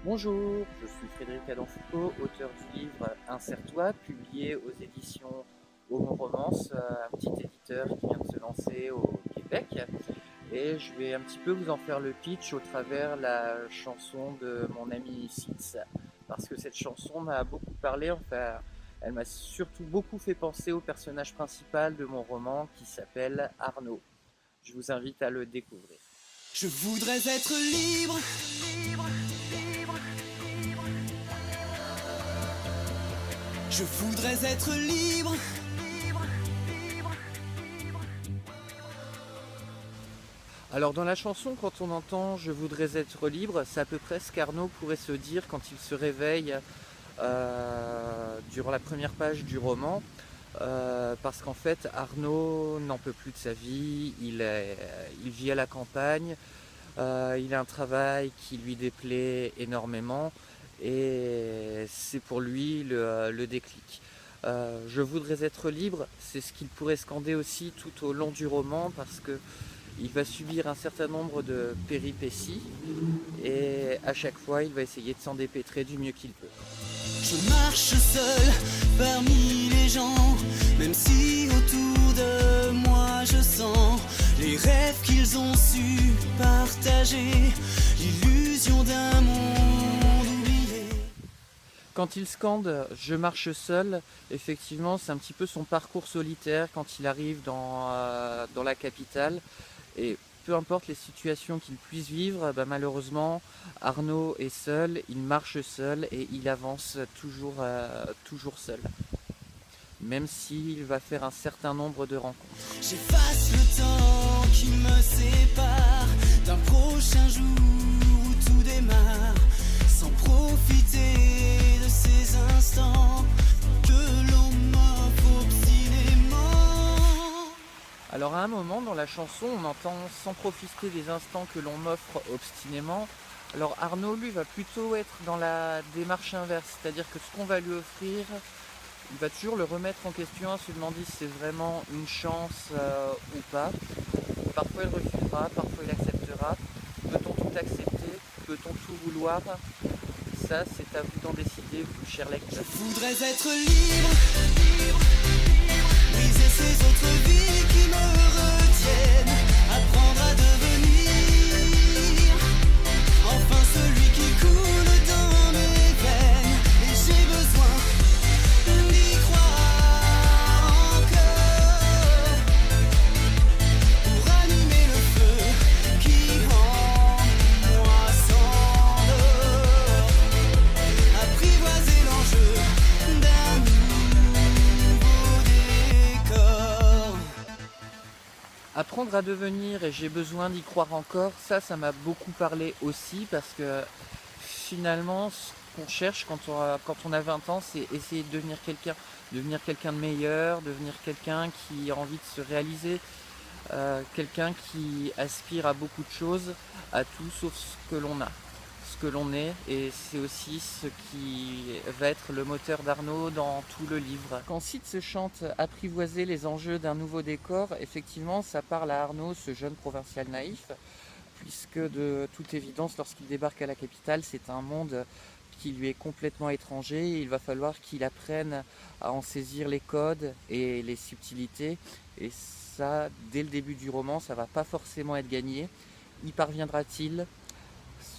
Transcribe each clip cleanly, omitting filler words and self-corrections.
Bonjour, je suis Frédéric Adam-Foucault, auteur du livre Insère-toi, publié aux éditions Homo Romance, un petit éditeur qui vient de se lancer au Québec. Et je vais un petit peu vous en faire le pitch au travers la chanson de mon ami Sitz, parce que cette chanson m'a beaucoup parlé, enfin, elle m'a surtout beaucoup fait penser au personnage principal de mon roman qui s'appelle Arnaud. Je vous invite à le découvrir. Je voudrais être libre, je voudrais être libre. Alors dans la chanson, quand on entend « Je voudrais être libre », c'est à peu près ce qu'Arnaud pourrait se dire quand il se réveille durant la première page du roman. Parce qu'en fait, Arnaud n'en peut plus de sa vie, il vit à la campagne, il a un travail qui lui déplaît énormément et c'est pour lui le déclic. Je voudrais être libre, c'est ce qu'il pourrait scander aussi tout au long du roman parce que il va subir un certain nombre de péripéties et à chaque fois il va essayer de s'en dépêtrer du mieux qu'il peut. Je marche seul parmi les gens, même si autour de moi je sens les rêves qu'ils ont su partager, l'illusion d'un monde oublié. Quand il scande « Je marche seul », effectivement c'est un petit peu son parcours solitaire quand il arrive dans la capitale. Et peu importe les situations qu'il puisse vivre, malheureusement, Arnaud est seul, il marche seul et il avance toujours seul. Même s'il va faire un certain nombre de rencontres. J'efface le temps qui me sépare d'un prochain jour où tout démarre, sans profiter de ces instants que l'on m'offre obstinément. Alors à un moment dans la chanson, on entend « sans profiter des instants que l'on m'offre obstinément ». Alors Arnaud, lui, va plutôt être dans la démarche inverse, c'est-à-dire que ce qu'on va lui offrir, il va toujours le remettre en question, se demander si c'est vraiment une chance ou pas. Parfois il refusera, parfois il acceptera. Peut-on tout accepter? Peut-on tout vouloir? Ça, c'est à vous d'en décider, vous, chers lecteurs. Je voudrais être libre, briser ces autres vies qui me retiennent, apprendre à devenir enfin celui qui coule dans mes veines. Et j'ai besoin d'y croire encore pour allumer le feu qui en moi s'endort, apprivoiser l'enjeu d'un nouveau décor. Apprendre à devenir et j'ai besoin d'y croire encore, ça m'a beaucoup parlé aussi parce que finalement ce qu'on cherche quand on a 20 ans, c'est essayer de devenir quelqu'un de meilleur, devenir quelqu'un qui a envie de se réaliser, quelqu'un qui aspire à beaucoup de choses, à tout sauf ce que l'on a, ce que l'on est, et c'est aussi ce qui va être le moteur d'Arnaud dans tout le livre. Quand Sitz se chante « Apprivoiser les enjeux d'un nouveau décor », effectivement ça parle à Arnaud, ce jeune provincial naïf, puisque de toute évidence lorsqu'il débarque à la capitale, c'est un monde qui lui est complètement étranger et il va falloir qu'il apprenne à en saisir les codes et les subtilités, et ça, dès le début du roman, ça va pas forcément être gagné. Y parviendra-t-il?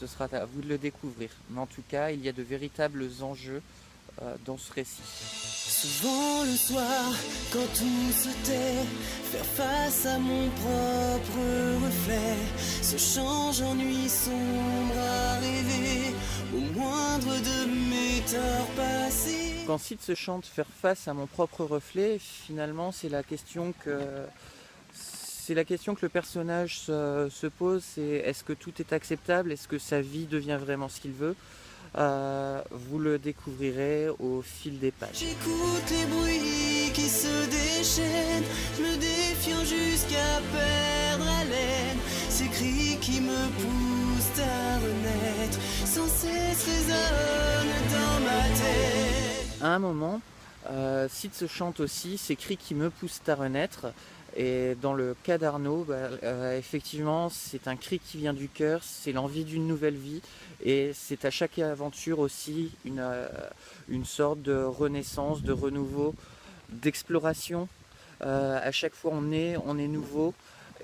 Ce sera à vous de le découvrir. Mais en tout cas, il y a de véritables enjeux dans ce récit. Souvent le soir, quand tout se tait, faire face à mon propre reflet se change en nuit sombre à rêver au moindre de mes torts passés. Quand Sitz se chante « Faire face à mon propre reflet », finalement c'est la question que le personnage se pose, c'est est-ce que tout est acceptable? Est-ce que sa vie devient vraiment ce qu'il veut? Vous le découvrirez au fil des pages. J'écoute les bruits qui se déchaînent, je me défiant jusqu'à perdre haleine. Ces cris qui me poussent à renaître sans cesse résonnent dans ma tête. À un moment, Sitz se chante aussi « Ces cris qui me poussent à renaître ». Et dans le cas d'Arnaud, effectivement, c'est un cri qui vient du cœur, c'est l'envie d'une nouvelle vie, et c'est à chaque aventure aussi une sorte de renaissance, de renouveau, d'exploration. À chaque fois on est nouveau,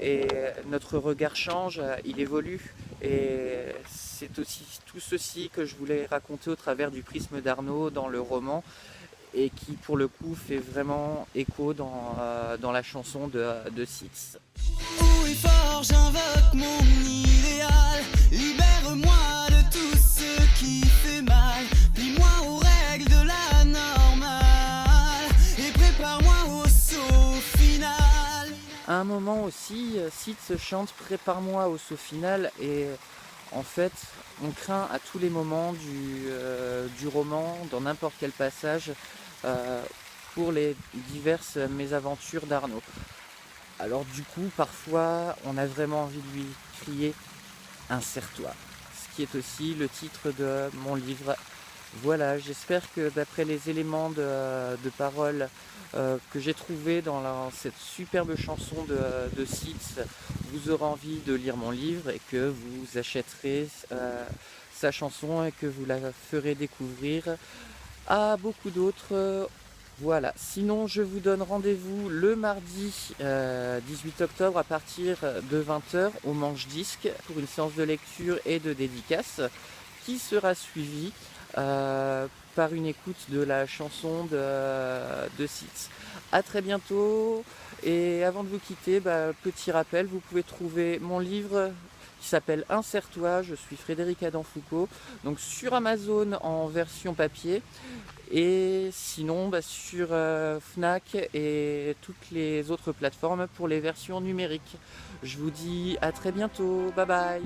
et notre regard change, il évolue, et c'est aussi tout ceci que je voulais raconter au travers du prisme d'Arnaud dans le roman, et qui pour le coup fait vraiment écho dans la chanson de Six. Haut et fort, j'invoque mon idéal. Libère-moi de tout ce qui fait mal. Plie-moi aux règles de la normale et prépare-moi au saut final. À un moment aussi, Six chante Prépare-moi au saut final, et en fait, on craint à tous les moments du roman, dans n'importe quel passage, pour les diverses mésaventures d'Arnaud. Alors du coup, parfois, on a vraiment envie de lui crier « Insère-toi », ce qui est aussi le titre de mon livre. Voilà, j'espère que d'après les éléments de parole que j'ai trouvés dans cette superbe chanson de Six, vous aurez envie de lire mon livre et que vous achèterez sa chanson et que vous la ferez découvrir à beaucoup d'autres. Voilà, sinon je vous donne rendez-vous le mardi 18 octobre à partir de 20h au Manche Disque pour une séance de lecture et de dédicace qui sera suivie par une écoute de la chanson de Six. A très bientôt, et avant de vous quitter, petit rappel, vous pouvez trouver mon livre qui s'appelle Insère-toi, je suis Frédéric Adam Foucault, donc sur Amazon en version papier, et sinon sur Fnac et toutes les autres plateformes pour les versions numériques. Je vous dis à très bientôt, bye bye.